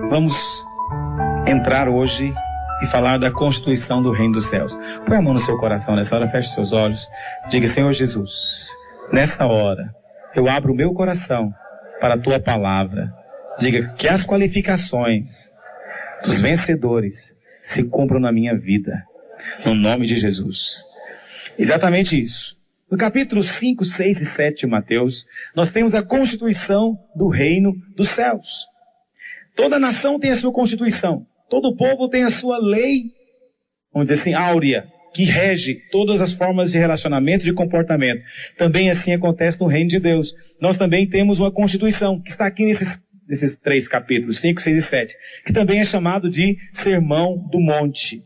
Vamos entrar hoje e falar da constituição do reino dos céus. Põe a mão no seu coração nessa hora, feche seus olhos. Diga: Senhor Jesus, nessa hora eu abro o meu coração para a tua palavra. Diga que as qualificações dos vencedores se cumpram na minha vida, no nome de Jesus. Exatamente isso. No capítulo 5, 6 e 7 de Mateus, nós temos a constituição do reino dos céus. Toda nação tem a sua constituição. Todo povo tem a sua lei, vamos dizer assim, áurea, que rege todas as formas de relacionamento e de comportamento. Também assim acontece no reino de Deus. Nós também temos uma constituição, que está aqui nesses 3 capítulos, 5, 6 e 7, que também é chamado de Sermão do Monte.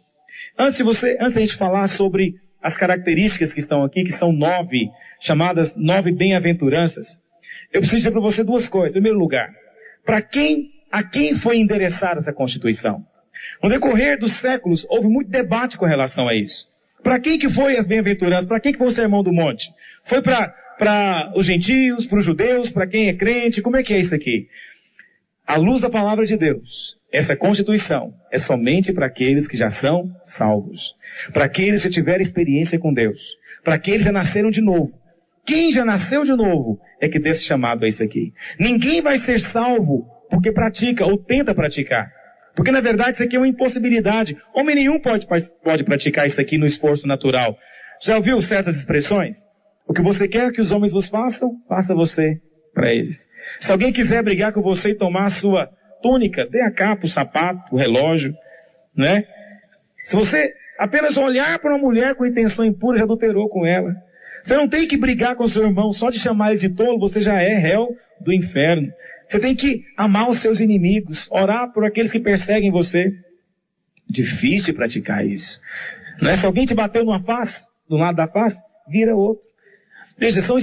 Antes da gente falar sobre as características que estão aqui, que são 9, chamadas 9 bem-aventuranças, eu preciso dizer para você 2 coisas. Em primeiro lugar, a quem foi endereçada essa Constituição? No decorrer dos séculos, houve muito debate com relação a isso. Para quem que foi as bem-aventuranças? Para quem que foi o Sermão do Monte? Foi para os gentios, para os judeus, para quem é crente? Como é que é isso aqui? À luz da palavra de Deus, essa Constituição é somente para aqueles que já são salvos. Para aqueles que já tiveram experiência com Deus. Para aqueles que já nasceram de novo. Quem já nasceu de novo é que deve ser chamado a isso aqui. Ninguém vai ser salvo porque pratica ou tenta praticar. Porque na verdade isso aqui é uma impossibilidade. Homem nenhum pode praticar isso aqui no esforço natural. Já ouviu certas expressões? O que você quer que os homens vos façam, faça você para eles. Se alguém quiser brigar com você e tomar a sua túnica, dê a capa, o sapato, o relógio, né? Se você apenas olhar para uma mulher com intenção impura, já adulterou com ela. Você não tem que brigar com seu irmão, só de chamar ele de tolo, você já é réu do inferno. Você tem que amar os seus inimigos, orar por aqueles que perseguem você. Difícil de praticar isso. Não é? Se alguém te bateu numa face, do lado da face, vira outro. Veja, são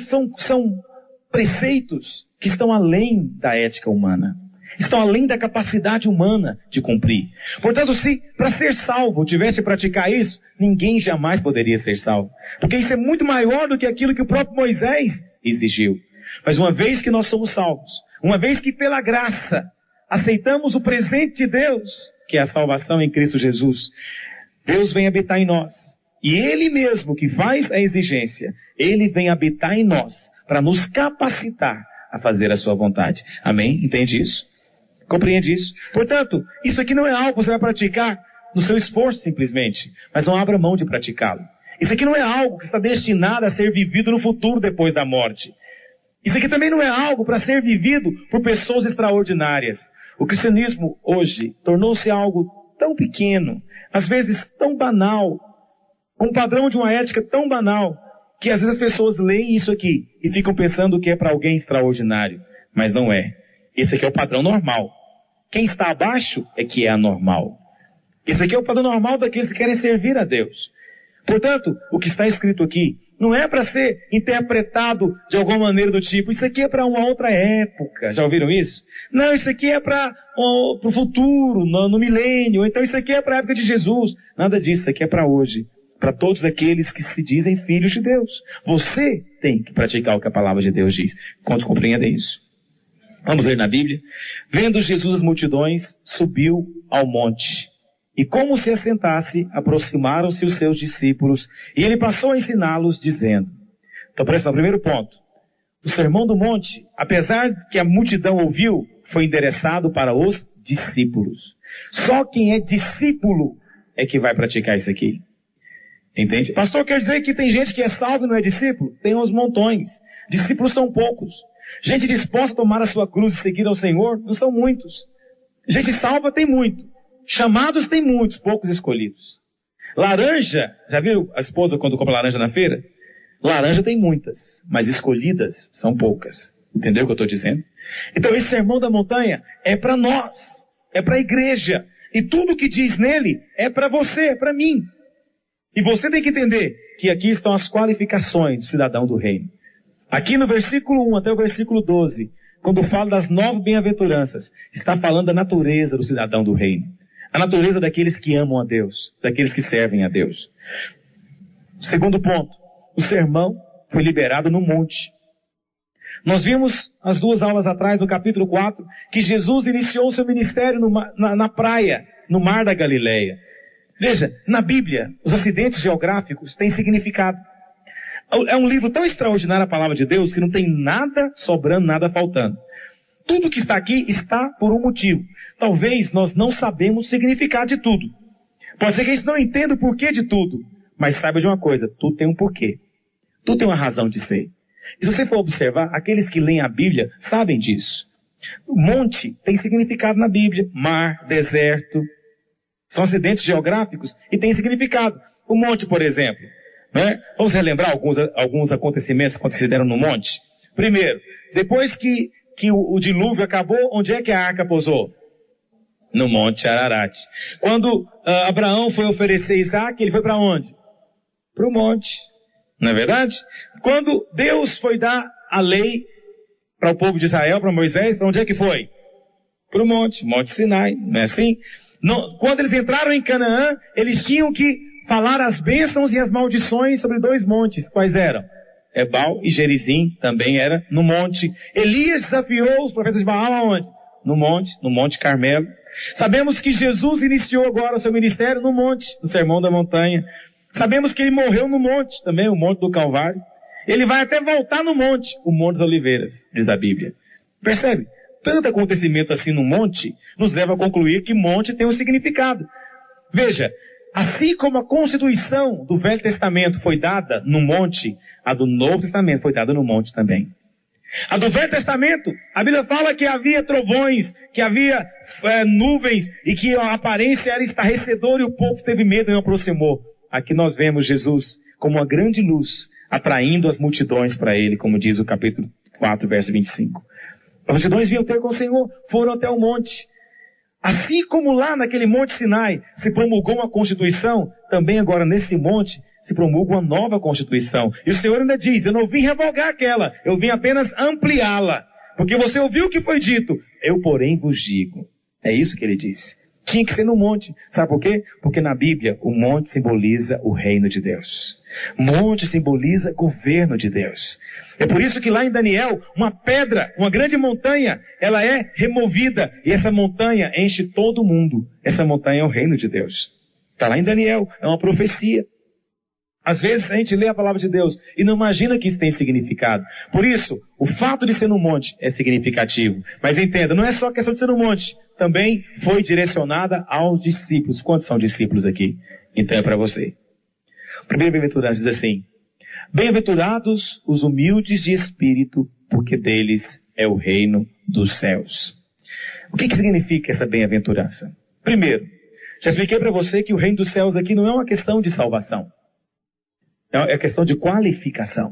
preceitos que estão além da ética humana. Estão além da capacidade humana de cumprir. Portanto, se para ser salvo tivesse que praticar isso, ninguém jamais poderia ser salvo. Porque isso é muito maior do que aquilo que o próprio Moisés exigiu. Mas uma vez que nós somos salvos, uma vez que pela graça aceitamos o presente de Deus, que é a salvação em Cristo Jesus, Deus vem habitar em nós. E Ele mesmo que faz a exigência, Ele vem habitar em nós para nos capacitar a fazer a sua vontade. Amém? Entende isso? Compreende isso? Portanto, isso aqui não é algo que você vai praticar no seu esforço simplesmente, mas não abra mão de praticá-lo. Isso aqui não é algo que está destinado a ser vivido no futuro depois da morte. Isso aqui também não é algo para ser vivido por pessoas extraordinárias. O cristianismo hoje tornou-se algo tão pequeno, às vezes tão banal, com um padrão de uma ética tão banal, que às vezes as pessoas leem isso aqui e ficam pensando que é para alguém extraordinário, mas não é. Esse aqui é o padrão normal. Quem está abaixo é que é anormal. Esse aqui é o padrão normal daqueles que querem servir a Deus. Portanto, o que está escrito aqui não é para ser interpretado de alguma maneira do tipo, isso aqui é para uma outra época. Já ouviram isso? Não, isso aqui é para o futuro, no milênio. Então isso aqui é para a época de Jesus. Nada disso, isso aqui é para hoje. Para todos aqueles que se dizem filhos de Deus. Você tem que praticar o que a palavra de Deus diz. Quantos compreendem isso? Vamos ler na Bíblia. Vendo Jesus as multidões, subiu ao monte. E como se assentasse, aproximaram-se os seus discípulos, e ele passou a ensiná-los, dizendo. Então, presta atenção, primeiro ponto. O Sermão do Monte, apesar que a multidão ouviu, foi endereçado para os discípulos. Só quem é discípulo é que vai praticar isso aqui. Entende? Pastor, quer dizer que tem gente que é salvo e não é discípulo? Tem uns montões. Discípulos são poucos. Gente disposta a tomar a sua cruz e seguir ao Senhor, não são muitos. Gente salva tem muito. Chamados tem muitos, poucos escolhidos. Laranja, já viram a esposa quando compra laranja na feira? Laranja tem muitas, mas escolhidas são poucas. Entendeu o que eu estou dizendo? Então esse sermão da montanha é para nós, é para a igreja. E tudo que diz nele é para você, é para mim. E você tem que entender que aqui estão as qualificações do cidadão do reino. Aqui no versículo 1 até o versículo 12, quando fala das 9 bem-aventuranças, está falando da natureza do cidadão do reino. A natureza daqueles que amam a Deus, daqueles que servem a Deus. Segundo ponto, o sermão foi liberado no monte. Nós vimos as 2 aulas atrás, no capítulo 4, que Jesus iniciou o seu ministério na praia, no mar da Galileia. Veja, na Bíblia, os acidentes geográficos têm significado. É um livro tão extraordinário, a palavra de Deus, que não tem nada sobrando, nada faltando. Tudo que está aqui está por um motivo. Talvez nós não sabemos o significado de tudo. Pode ser que a gente não entenda o porquê de tudo. Mas saiba de uma coisa, tudo tem um porquê. Tudo tem uma razão de ser. E se você for observar, aqueles que leem a Bíblia sabem disso. O monte tem significado na Bíblia. Mar, deserto. São acidentes geográficos e tem significado. O monte, por exemplo. Né? Vamos relembrar alguns acontecimentos que aconteceram no monte. Primeiro, depois que o dilúvio acabou, onde é que a arca pousou? No Monte Ararat. Quando Abraão foi oferecer Isaac, ele foi para onde? Para o monte. Não é verdade? Quando Deus foi dar a lei para o povo de Israel, para Moisés, para onde é que foi? Para o monte Sinai, não é assim? Quando eles entraram em Canaã, eles tinham que falar as bênçãos e as maldições sobre 2 montes. Quais eram? Ebal e Gerizim, também era no monte. Elias desafiou os profetas de Baal aonde? No Monte Carmelo. Sabemos que Jesus iniciou agora o seu ministério no monte, no Sermão da Montanha. Sabemos que ele morreu no monte, também o Monte do Calvário. Ele vai até voltar no monte, o Monte das Oliveiras, diz a Bíblia. Percebe? Tanto acontecimento assim no monte, nos leva a concluir que monte tem um significado. Veja, assim como a constituição do Velho Testamento foi dada no monte, a do Novo Testamento foi dada no monte também. A do Velho Testamento, a Bíblia fala que havia trovões, que havia nuvens, e que a aparência era estarrecedora e o povo teve medo e não aproximou. Aqui nós vemos Jesus como uma grande luz, atraindo as multidões para ele, como diz o capítulo 4, verso 25. As multidões vinham ter com o Senhor, foram até o monte. Assim como lá naquele Monte Sinai se promulgou uma Constituição, também agora nesse monte se promulga uma nova Constituição. E o Senhor ainda diz, eu não vim revogar aquela, eu vim apenas ampliá-la. Porque você ouviu o que foi dito, eu porém vos digo. É isso que ele disse. Tinha que ser no monte. Sabe por quê? Porque na Bíblia o monte simboliza o reino de Deus. Monte simboliza governo de Deus. É por isso que lá em Daniel, uma pedra, uma grande montanha, ela é removida. E essa montanha enche todo o mundo. Essa montanha é o reino de Deus. Está lá em Daniel, é uma profecia. Às vezes a gente lê a palavra de Deus e não imagina que isso tem significado. Por isso, o fato de ser no monte é significativo. Mas entenda, não é só questão de ser no monte. Também foi direcionada aos discípulos. Quantos são discípulos aqui? Então é para você. Primeira bem-aventurança diz assim: bem-aventurados os humildes de espírito, porque deles é o reino dos céus. O que significa essa bem-aventurança? Primeiro, já expliquei para você que o reino dos céus aqui não é uma questão de salvação. É questão de qualificação.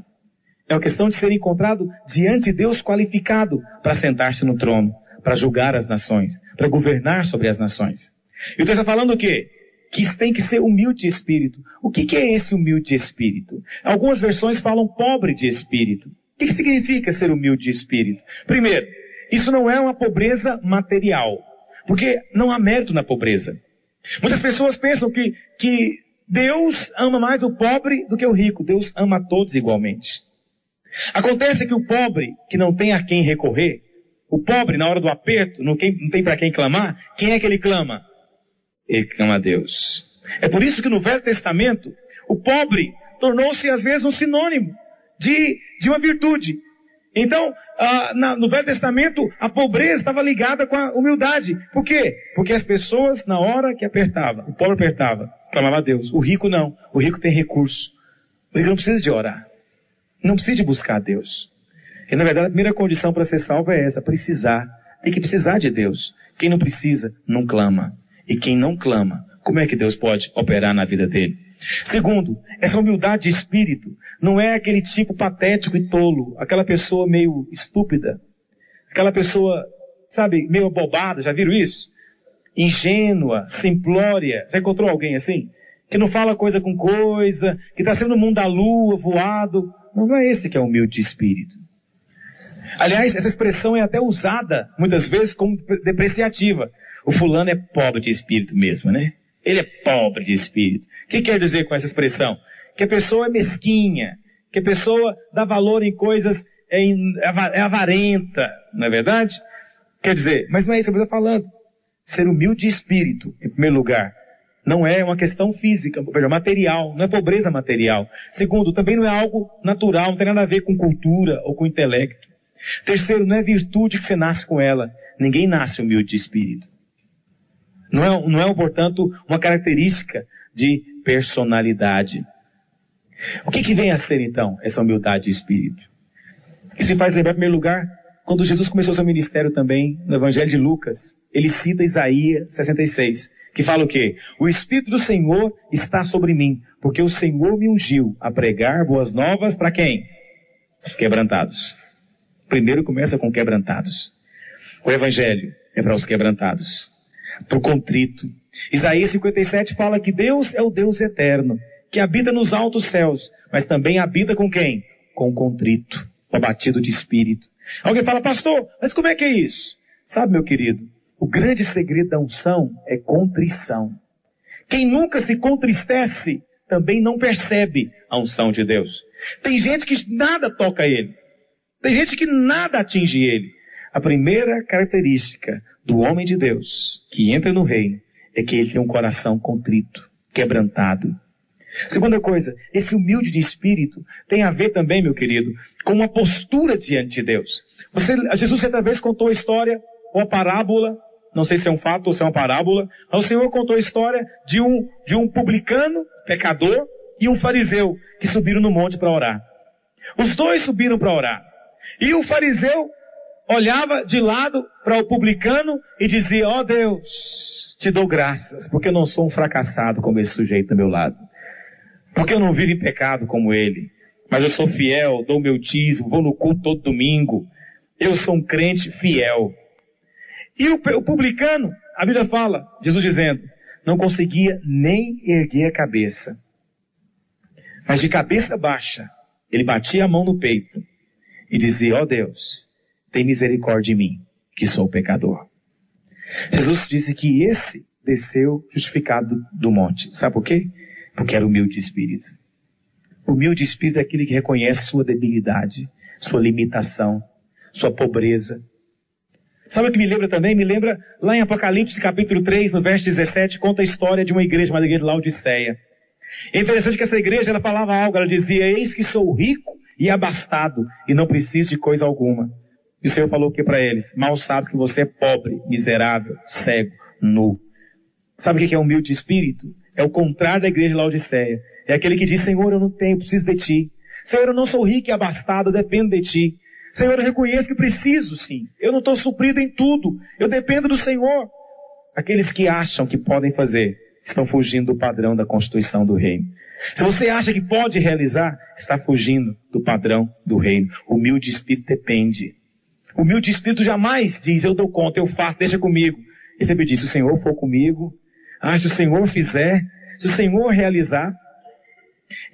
É uma questão de ser encontrado diante de Deus qualificado para sentar-se no trono, para julgar as nações, para governar sobre as nações. E o texto está falando o quê? Que tem que ser humilde de espírito. O que é esse humilde de espírito? Algumas versões falam pobre de espírito. O que significa ser humilde de espírito? Primeiro, isso não é uma pobreza material, porque não há mérito na pobreza. Muitas pessoas pensam que Deus ama mais o pobre do que o rico. Deus ama a todos igualmente. Acontece que o pobre, que não tem a quem recorrer, o pobre, na hora do aperto, não tem para quem clamar, quem é que ele clama? Ele clama a Deus. É por isso que no Velho Testamento, o pobre tornou-se às vezes um sinônimo de uma virtude. Então, no Velho Testamento, a pobreza estava ligada com a humildade. Por quê? Porque as pessoas, na hora que apertava, o pobre apertava, clamava a Deus. O rico não. O rico tem recurso. O rico não precisa de orar. Não precisa de buscar a Deus. E na verdade a primeira condição para ser salvo é essa, precisar. Tem que precisar de Deus. Quem não precisa, não clama. E quem não clama, como é que Deus pode operar na vida dele? Segundo, essa humildade de espírito não é aquele tipo patético e tolo, aquela pessoa meio estúpida, aquela pessoa, sabe, meio abobada, já viram isso? Ingênua, simplória. Já encontrou alguém assim? Que não fala coisa com coisa, que está sendo no mundo da lua, voado. Não é esse que é humilde de espírito. Aliás, essa expressão é até usada, muitas vezes, como depreciativa. O fulano é pobre de espírito mesmo, né? Ele é pobre de espírito. O que quer dizer com essa expressão? Que a pessoa é mesquinha, que a pessoa dá valor em coisas é avarenta, não é verdade? Quer dizer, mas não é isso que eu estou falando. Ser humilde de espírito, em primeiro lugar, não é uma questão física, material, não é pobreza material. Segundo, também não é algo natural, não tem nada a ver com cultura ou com intelecto. Terceiro, não é virtude que você nasce com ela. Ninguém nasce humilde de espírito. Não é, portanto, uma característica de personalidade. O que vem a ser, então, essa humildade de espírito? Isso me faz lembrar, em primeiro lugar, quando Jesus começou seu ministério também, no Evangelho de Lucas, ele cita Isaías 66, que fala o quê? O Espírito do Senhor está sobre mim, porque o Senhor me ungiu a pregar boas novas para quem? Os quebrantados. Primeiro começa com quebrantados. O Evangelho é para os quebrantados, para o contrito. Isaías 57 fala que Deus é o Deus eterno, que habita nos altos céus, mas também habita com quem? Com o contrito, o abatido de espírito. Alguém fala, pastor, mas como é que é isso? Sabe, meu querido, o grande segredo da unção é contrição. Quem nunca se contristece também não percebe a unção de Deus. Tem gente que nada toca ele. Tem gente que nada atinge ele. A primeira característica do homem de Deus que entra no reino é que ele tem um coração contrito, quebrantado. Segunda coisa, esse humilde de espírito tem a ver também, meu querido, com uma postura diante de Deus. Jesus certa vez contou a história, ou a parábola, não sei se é um fato ou se é uma parábola, mas o Senhor contou a história de um publicano, pecador, e um fariseu, que subiram no monte para orar. Os dois subiram para orar. E o fariseu olhava de lado para o publicano e dizia, ó Deus, te dou graças, porque eu não sou um fracassado como esse sujeito do meu lado. Porque eu não vivo em pecado como ele. Mas eu sou fiel, dou meu dízimo, vou no culto todo domingo. Eu sou um crente fiel. E o publicano, a Bíblia fala, Jesus dizendo, não conseguia nem erguer a cabeça. Mas de cabeça baixa, ele batia a mão no peito e dizia, ó Deus, tem misericórdia de mim, que sou pecador. Jesus disse que esse desceu justificado do monte. Sabe por quê? Porque era humilde de espírito. Humilde de espírito é aquele que reconhece sua debilidade, sua limitação, sua pobreza. Sabe o que me lembra também? Me lembra lá em Apocalipse capítulo 3, no verso 17, conta a história de uma igreja, chamada igreja de Laodiceia. É interessante que essa igreja, ela falava algo, ela dizia, eis que sou rico e abastado, e não preciso de coisa alguma. E o Senhor falou o que para eles? Mal sabes que você é pobre, miserável, cego, nu. Sabe o que é humilde de espírito? É o contrário da igreja de Laodiceia. É aquele que diz, Senhor, eu não tenho, preciso de ti. Senhor, eu não sou rico e abastado, eu dependo de ti. Senhor, eu reconheço que preciso sim. Eu não estou suprido em tudo. Eu dependo do Senhor. Aqueles que acham que podem fazer, estão fugindo do padrão da constituição do reino. Se você acha que pode realizar, está fugindo do padrão do reino. Humilde espírito depende. Humilde espírito jamais diz, eu dou conta, eu faço, deixa comigo. E sempre diz, se o Senhor for comigo, se o Senhor fizer, se o Senhor realizar.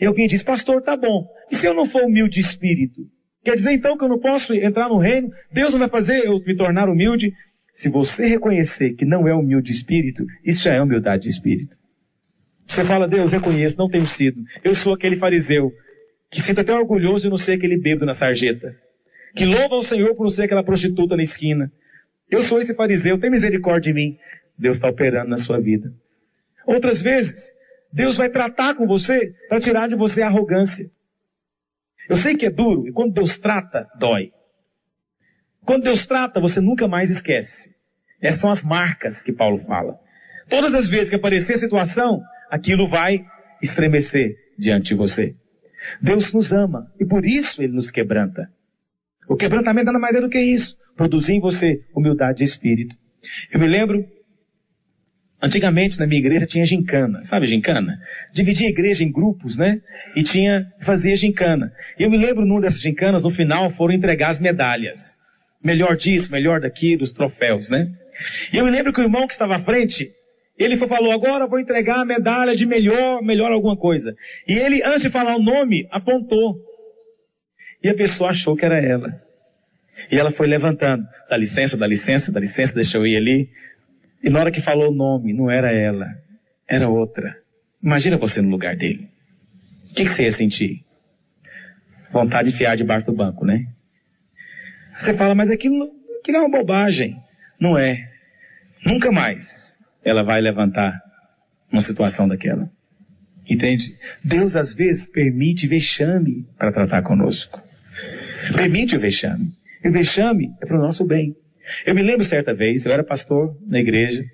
E alguém diz, pastor, tá bom. E se eu não for humilde de espírito? Quer dizer então que eu não posso entrar no reino? Deus não vai fazer eu me tornar humilde? Se você reconhecer que não é humilde de espírito, isso já é humildade de espírito. Você fala, Deus, reconheço, não tenho sido. Eu sou aquele fariseu que sinto até orgulhoso de não ser aquele bêbado na sarjeta, que louva ao Senhor por não ser aquela prostituta na esquina. Eu sou esse fariseu, tem misericórdia de mim. Deus está operando na sua vida. Outras vezes, Deus vai tratar com você para tirar de você a arrogância. Eu sei que é duro, e quando Deus trata, dói. Quando Deus trata, você nunca mais esquece. Essas são as marcas que Paulo fala. Todas as vezes que aparecer a situação, aquilo vai estremecer diante de você. Deus nos ama, e por isso Ele nos quebranta. O quebrantamento nada mais é do que isso. Produzir em você humildade de espírito. Eu me lembro, antigamente na minha igreja tinha gincana. Sabe gincana? Dividia a igreja em grupos, né? E fazia gincana. E eu me lembro numa dessas gincanas, no final foram entregar as medalhas. Melhor disso, melhor daquilo, os troféus, né? E eu me lembro que o irmão que estava à frente, ele falou, agora eu vou entregar a medalha de melhor alguma coisa. E ele, antes de falar o nome, apontou. E a pessoa achou que era ela. E ela foi levantando. Dá licença, deixa eu ir ali. E na hora que falou o nome, não era ela, era outra. Imagina você no lugar dele. O que você ia sentir? Vontade de enfiar debaixo do banco, né? Você fala, mas aquilo é uma bobagem. Não é. Nunca mais ela vai levantar uma situação daquela. Entende? Deus às vezes permite vexame para tratar conosco. Permite o vexame. E o vexame é para o nosso bem. Eu me lembro certa vez, eu era pastor na igreja.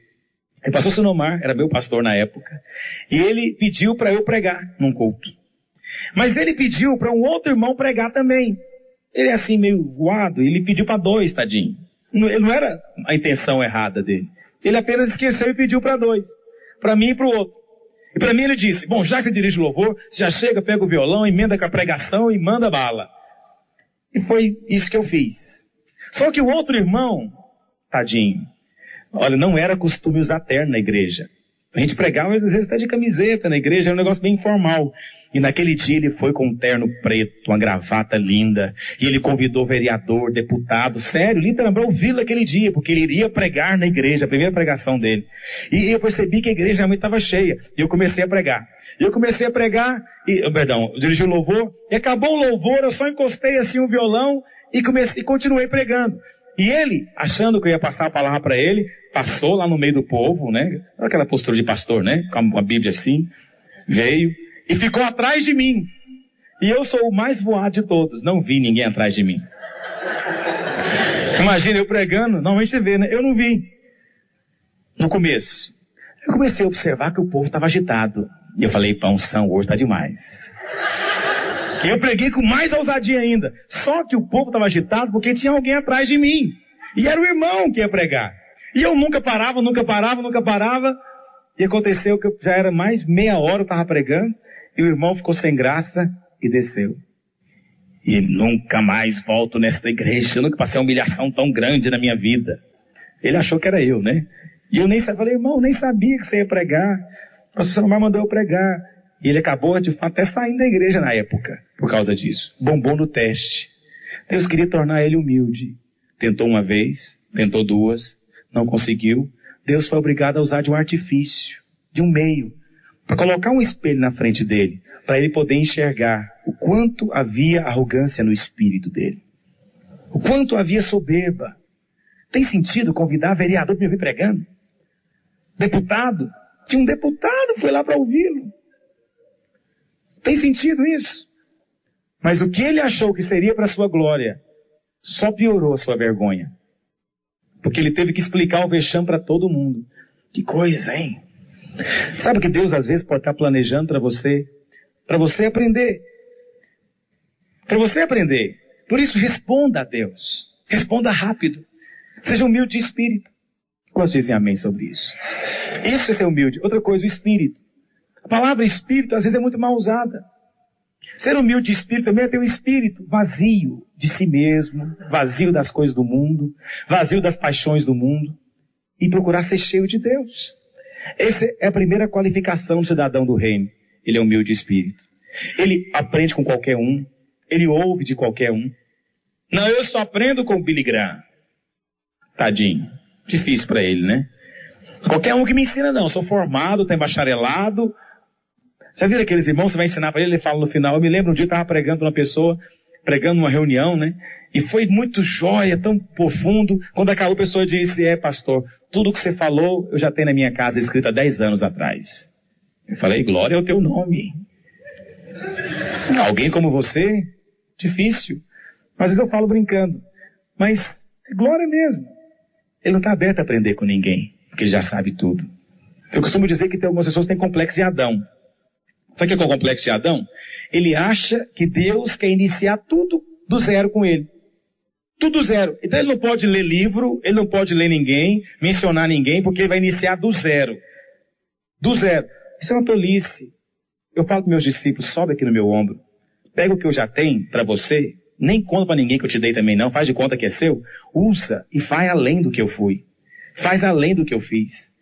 O pastor Sinomar era meu pastor na época. E ele pediu para eu pregar num culto. Mas ele pediu para um outro irmão pregar também. Ele é assim meio voado, ele pediu para 2, tadinho. Não era a intenção errada dele. Ele apenas esqueceu e pediu para 2. Para mim e para o outro. E para mim ele disse, bom, já que você dirige o louvor, você já chega, pega o violão, emenda com a pregação e manda bala. E foi isso que eu fiz. Só que o outro irmão, tadinho, olha, não era costume usar terno na igreja. A gente pregava, às vezes, até de camiseta na igreja, era um negócio bem informal. E naquele dia ele foi com um terno preto, uma gravata linda, e ele convidou vereador, deputado, sério, literalmente, para ouvi-lo aquele dia, porque ele iria pregar na igreja, a primeira pregação dele. E eu percebi que a igreja realmente estava cheia, e eu comecei a pregar. Dirigi o louvor, e acabou o louvor, eu só encostei assim o violão, e continuei pregando. E ele, achando que eu ia passar a palavra para ele, passou lá no meio do povo, né? Aquela postura de pastor, né? Com a Bíblia assim, veio e ficou atrás de mim. E eu sou o mais voado de todos, não vi ninguém atrás de mim. Imagina eu pregando, normalmente você vê, né? Eu não vi. No começo, eu comecei a observar que o povo estava agitado. E eu falei, pá, unção hoje está demais. E eu preguei com mais ousadia ainda. Só que o povo estava agitado porque tinha alguém atrás de mim. E era o irmão que ia pregar. E eu nunca parava. E aconteceu que eu já era mais meia hora eu estava pregando. E o irmão ficou sem graça e desceu. E ele, nunca mais volto nesta igreja. Eu nunca passei uma humilhação tão grande na minha vida. Ele achou que era eu, né? E eu nem sabia. Falei, irmão, nem sabia que você ia pregar. O pastor Sinomar mandou eu pregar. E ele acabou, de fato, até saindo da igreja na época, por causa disso. Bombou no teste. Deus queria tornar ele humilde. Tentou uma vez, tentou 2, não conseguiu. Deus foi obrigado a usar de um artifício, de um meio, para colocar um espelho na frente dele, para ele poder enxergar o quanto havia arrogância no espírito dele. O quanto havia soberba. Tem sentido convidar vereador para me ouvir pregando? Deputado? Tinha um deputado, foi lá para ouvi-lo. Tem sentido isso? Mas o que ele achou que seria para a sua glória, só piorou a sua vergonha. Porque ele teve que explicar o vexame para todo mundo. Que coisa, hein? Sabe que Deus às vezes pode estar planejando para você aprender. Para você aprender. Por isso responda a Deus. Responda rápido. Seja humilde de espírito. Quantos dizem amém sobre isso? Isso é ser humilde. Outra coisa, o espírito. A palavra espírito às vezes é muito mal usada. Ser humilde de espírito também é ter um espírito vazio de si mesmo, vazio das coisas do mundo, vazio das paixões do mundo, e procurar ser cheio de Deus. Essa é a primeira qualificação do cidadão do reino. Ele é humilde de espírito. Ele aprende com qualquer um, ele ouve de qualquer um. Não, eu só aprendo com o Billy Graham. Tadinho, difícil para ele, né? Qualquer um que me ensina não, eu sou formado, tenho bacharelado. Já viram aqueles irmãos, você vai ensinar para ele, ele fala no final. Eu me lembro um dia eu estava pregando para uma pessoa, pregando numa reunião, né? E foi muito jóia, tão profundo. Quando acabou, a pessoa disse, pastor, tudo que você falou, eu já tenho na minha casa escrito há 10 anos atrás. Eu falei, glória ao teu nome. Alguém como você? Difícil. Às vezes eu falo brincando. Mas é glória mesmo. Ele não está aberto a aprender com ninguém, porque ele já sabe tudo. Eu costumo dizer que tem algumas pessoas que têm complexo de Adão. Sabe o que é o complexo de Adão? Ele acha que Deus quer iniciar tudo do zero com ele. Tudo zero. Então ele não pode ler livro, ele não pode ler ninguém, mencionar ninguém, porque ele vai iniciar do zero. Do zero. Isso é uma tolice. Eu falo para meus discípulos, sobe aqui no meu ombro. Pega o que eu já tenho para você, nem conta para ninguém que eu te dei também não, faz de conta que é seu. Usa e vai além do que eu fui. Faz além do que eu fiz.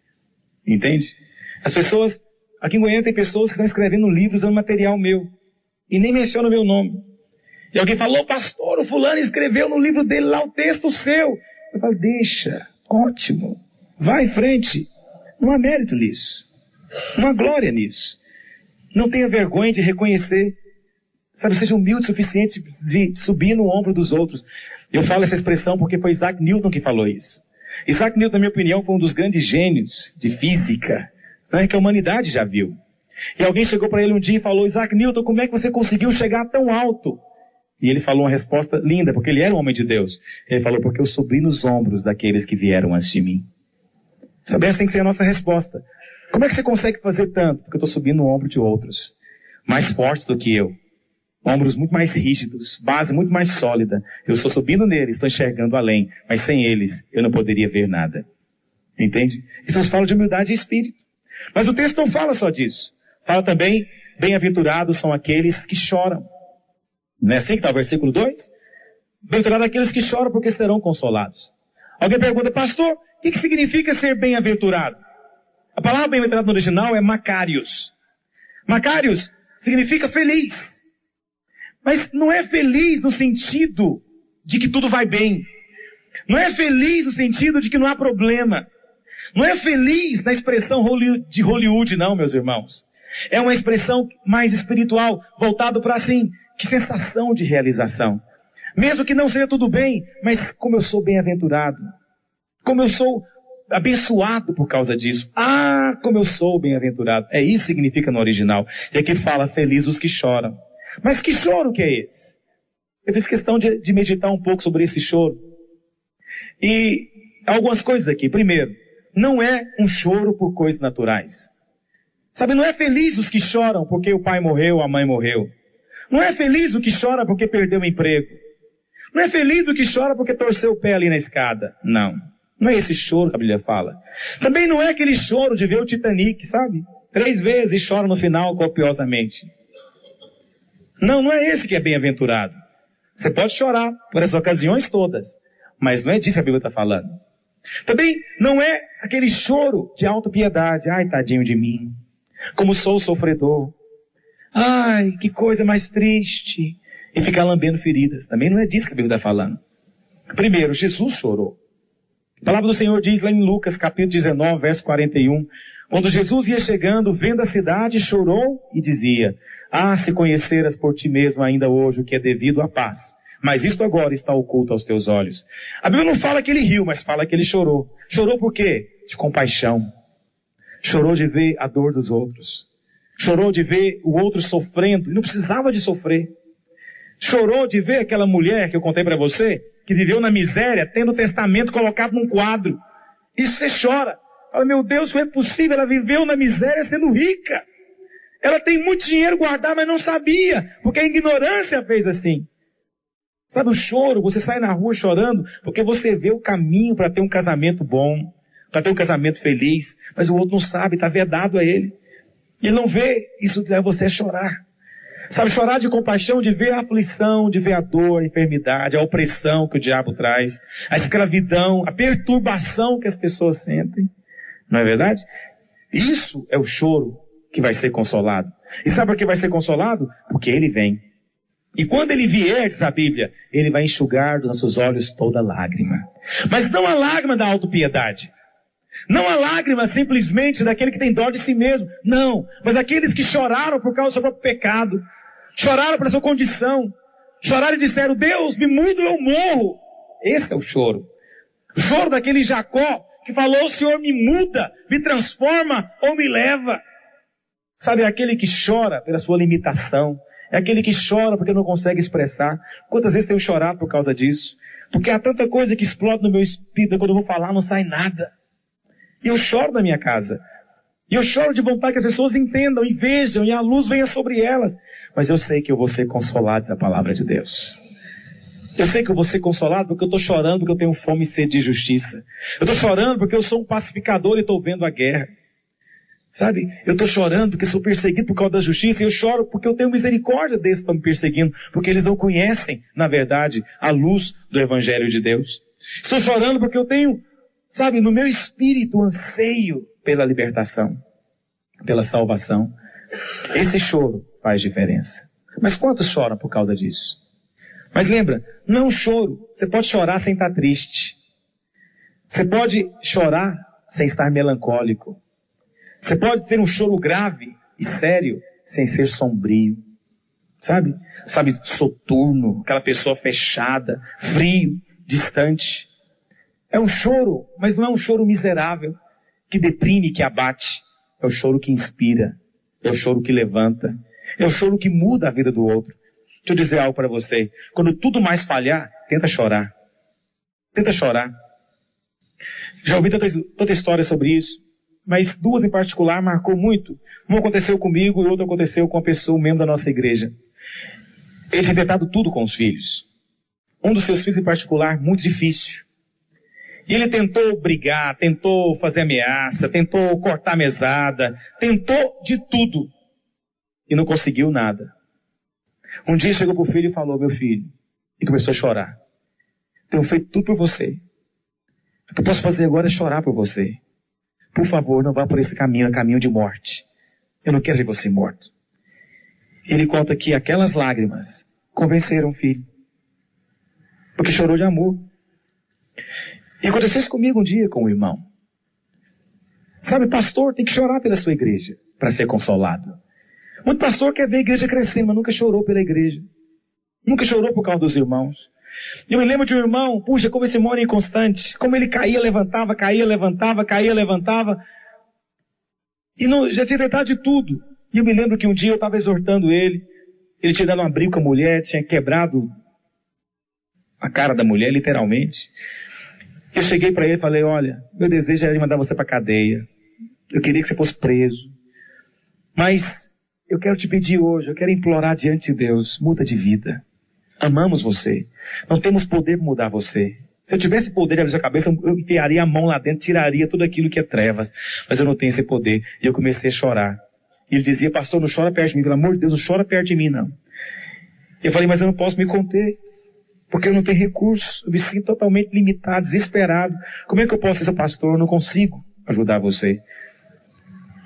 Entende? As pessoas... Aqui em Goiânia tem pessoas que estão escrevendo livros usando material meu. E nem mencionam o meu nome. E alguém falou, pastor, o fulano escreveu no livro dele lá o texto seu. Eu falo, deixa, ótimo. Vai em frente. Não há mérito nisso. Não há glória nisso. Não tenha vergonha de reconhecer Sabe, seja humilde o suficiente de subir no ombro dos outros. Eu falo essa expressão porque foi Isaac Newton que falou isso. Isaac Newton, na minha opinião, foi um dos grandes gênios de física, né, que a humanidade já viu. E alguém chegou para ele um dia e falou: Isaac Newton, como é que você conseguiu chegar tão alto? E ele falou uma resposta linda, porque ele era um homem de Deus. Ele falou: porque eu subi nos ombros daqueles que vieram antes de mim. Sabe, essa tem que ser a nossa resposta. Como é que você consegue fazer tanto? Porque eu estou subindo no ombro de outros, mais fortes do que eu. Ombros muito mais rígidos, base muito mais sólida. Eu estou subindo neles, estou enxergando além. Mas sem eles, eu não poderia ver nada. Entende? Isso nos fala de humildade e espírito. Mas o texto não fala só disso. Fala também, bem-aventurados são aqueles que choram. Não é assim que está o versículo 2? Bem-aventurados aqueles que choram porque serão consolados. Alguém pergunta: pastor, o que significa ser bem-aventurado? A palavra bem-aventurado no original é Macarios. Macarios significa feliz. Mas não é feliz no sentido de que tudo vai bem. Não é feliz no sentido de que não há problema. Não é feliz na expressão de Hollywood, não, meus irmãos. É uma expressão mais espiritual, voltado para assim, que sensação de realização. Mesmo que não seja tudo bem, mas como eu sou bem-aventurado. Como eu sou abençoado por causa disso. Ah, como eu sou bem-aventurado. É isso que significa no original. E aqui fala: feliz os que choram. Mas que choro que é esse? Eu fiz questão de meditar um pouco sobre esse choro. E algumas coisas aqui. Primeiro, não é um choro por coisas naturais. Sabe, não é feliz os que choram porque o pai morreu, a mãe morreu. Não é feliz o que chora porque perdeu o emprego. Não é feliz o que chora porque torceu o pé ali na escada. Não. Não é esse choro que a Bíblia fala. Também não é aquele choro de ver o Titanic, sabe? 3 vezes e chora no final copiosamente. Não, não é esse que é bem-aventurado. Você pode chorar por essas ocasiões todas, mas não é disso que a Bíblia está falando. Também não é aquele choro de autopiedade. Ai, tadinho de mim. Como sou sofredor. Ai, que coisa mais triste. E ficar lambendo feridas. Também não é disso que a Bíblia está falando. Primeiro, Jesus chorou. A palavra do Senhor diz lá em Lucas, capítulo 19, verso 41. Quando Jesus ia chegando, vendo a cidade, chorou e dizia: ah, se conheceras por ti mesmo ainda hoje o que é devido à paz. Mas isto agora está oculto aos teus olhos. A Bíblia não fala que ele riu, mas fala que ele chorou. Chorou por quê? De compaixão. Chorou de ver a dor dos outros. Chorou de ver o outro sofrendo, e não precisava de sofrer. Chorou de ver aquela mulher que eu contei para você, que viveu na miséria, tendo o testamento colocado num quadro. Isso você chora. Fala: meu Deus, como é possível? Ela viveu na miséria sendo rica. Ela tem muito dinheiro guardado, mas não sabia, porque a ignorância fez assim. Sabe o choro? Você sai na rua chorando, porque você vê o caminho para ter um casamento bom, para ter um casamento feliz, mas o outro não sabe, está vedado a ele. Ele não vê, isso leva você a chorar. Sabe, chorar de compaixão, de ver a aflição, de ver a dor, a enfermidade, a opressão que o diabo traz, a escravidão, a perturbação que as pessoas sentem. Não é verdade? Isso é o choro que vai ser consolado. E sabe por que vai ser consolado? Porque ele vem. E quando ele vier, diz a Bíblia, ele vai enxugar dos nossos olhos toda lágrima. Mas não a lágrima da autopiedade. Não a lágrima simplesmente daquele que tem dó de si mesmo. Não, mas aqueles que choraram por causa do seu próprio pecado. Choraram pela sua condição. Choraram e disseram: Deus, me muda ou eu morro. Esse é o choro. O choro daquele Jacó que falou: o Senhor me muda, me transforma ou me leva. Sabe, é aquele que chora pela sua limitação. É aquele que chora porque não consegue expressar. Quantas vezes tenho chorado por causa disso? Porque há tanta coisa que explode no meu espírito, quando eu vou falar não sai nada. E eu choro na minha casa. E eu choro de vontade que as pessoas entendam e vejam e a luz venha sobre elas. Mas eu sei que eu vou ser consolado, diz a palavra de Deus. Eu sei que eu vou ser consolado porque eu estou chorando porque eu tenho fome e sede de justiça. Eu estou chorando porque eu sou um pacificador e estou vendo a guerra. Sabe, eu estou chorando porque sou perseguido por causa da justiça, e eu choro porque eu tenho misericórdia desses que estão me perseguindo, porque eles não conhecem, na verdade, a luz do Evangelho de Deus. Estou chorando porque eu tenho, sabe, no meu espírito anseio pela libertação, pela salvação. Esse choro faz diferença. Mas quantos choram por causa disso? Mas lembra, não é um choro. Você pode chorar sem estar triste. Você pode chorar sem estar melancólico. Você pode ter um choro grave e sério sem ser sombrio. Sabe, soturno, aquela pessoa fechada, frio, distante. É um choro, mas não é um choro miserável, que deprime, que abate. É o choro que inspira, é o choro que levanta, é o choro que muda a vida do outro. Deixa eu dizer algo para você. Quando tudo mais falhar, tenta chorar. Tenta chorar. Já ouvi tanta história sobre isso, mas duas em particular marcou muito. Uma aconteceu comigo e outra aconteceu com uma pessoa, um membro da nossa igreja. Ele tinha tentado tudo com os filhos. Um dos seus filhos em particular, muito difícil. E ele tentou brigar, tentou fazer ameaça, tentou cortar a mesada, tentou de tudo. E não conseguiu nada. Um dia chegou para o filho e falou: meu filho, e começou a chorar. Tenho feito tudo por você. O que eu posso fazer agora é chorar por você. Por favor, não vá por esse caminho, é caminho de morte. Eu não quero ver você morto. Ele conta que aquelas lágrimas convenceram o filho. Porque chorou de amor. E aconteceu isso comigo um dia com o irmão. Sabe, pastor tem que chorar pela sua igreja para ser consolado. Muito pastor quer ver a igreja crescendo, mas nunca chorou pela igreja. Nunca chorou por causa dos irmãos. Eu me lembro de um irmão, puxa, como esse irmão era inconstante. Como ele caía, levantava, caía, levantava, caía, levantava. E não, já tinha tentado de tudo. E eu me lembro que um dia eu estava exortando ele. Ele tinha dado uma briga com a mulher, tinha quebrado a cara da mulher, literalmente. Eu cheguei para ele e falei: olha, meu desejo era de mandar você para a cadeia. Eu queria que você fosse preso. Mas eu quero te pedir hoje, eu quero implorar diante de Deus, muda de vida. Amamos você. Não temos poder para mudar você. Se eu tivesse poder na sua cabeça, eu enfiaria a mão lá dentro, tiraria tudo aquilo que é trevas. Mas eu não tenho esse poder. E eu comecei a chorar. E ele dizia: pastor, não chora perto de mim. Pelo amor de Deus, não chora perto de mim, não. Eu falei: mas eu não posso me conter. Porque eu não tenho recursos. Eu me sinto totalmente limitado, desesperado. Como é que eu posso ser seu pastor? Eu não consigo ajudar você.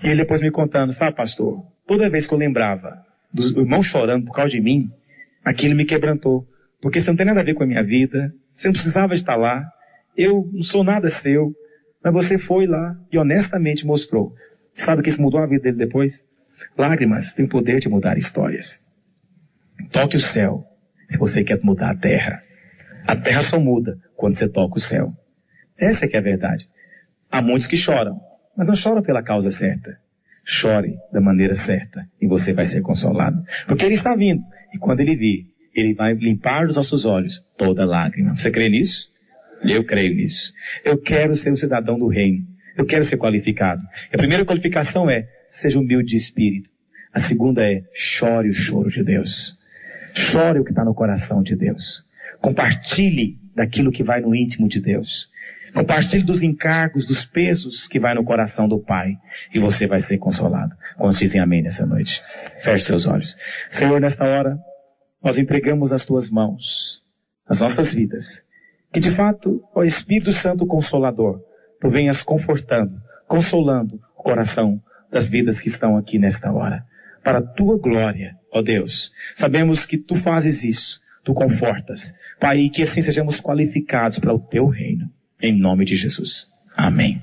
E ele depois me contando: sabe, pastor, toda vez que eu lembrava dos irmãos chorando por causa de mim, aquilo me quebrantou. Porque você não tem nada a ver com a minha vida. Você não precisava estar lá. Eu não sou nada seu. Mas você foi lá e honestamente mostrou. Sabe que isso mudou a vida dele depois? Lágrimas têm poder de mudar histórias. Toque o céu se você quer mudar a terra. A terra só muda quando você toca o céu. Essa é que é a verdade. Há muitos que choram, mas não choram pela causa certa. Chore da maneira certa e você vai ser consolado. Porque ele está vindo. E quando ele vir, ele vai limpar dos nossos olhos toda lágrima. Você crê nisso? Eu creio nisso. Eu quero ser um cidadão do reino. Eu quero ser qualificado. A primeira qualificação é: seja humilde de espírito. A segunda é: chore o choro de Deus. Chore o que está no coração de Deus. Compartilhe daquilo que vai no íntimo de Deus. Compartilhe dos encargos, dos pesos que vai no coração do Pai. E você vai ser consolado. Quando dizem amém nessa noite? Feche seus olhos. Senhor, nesta hora, nós entregamos as tuas mãos, as nossas vidas. Que de fato, ó Espírito Santo Consolador, tu venhas confortando, consolando o coração das vidas que estão aqui nesta hora. Para a tua glória, ó Deus. Sabemos que tu fazes isso, tu confortas. Pai, e que assim sejamos qualificados para o teu reino. Em nome de Jesus. Amém.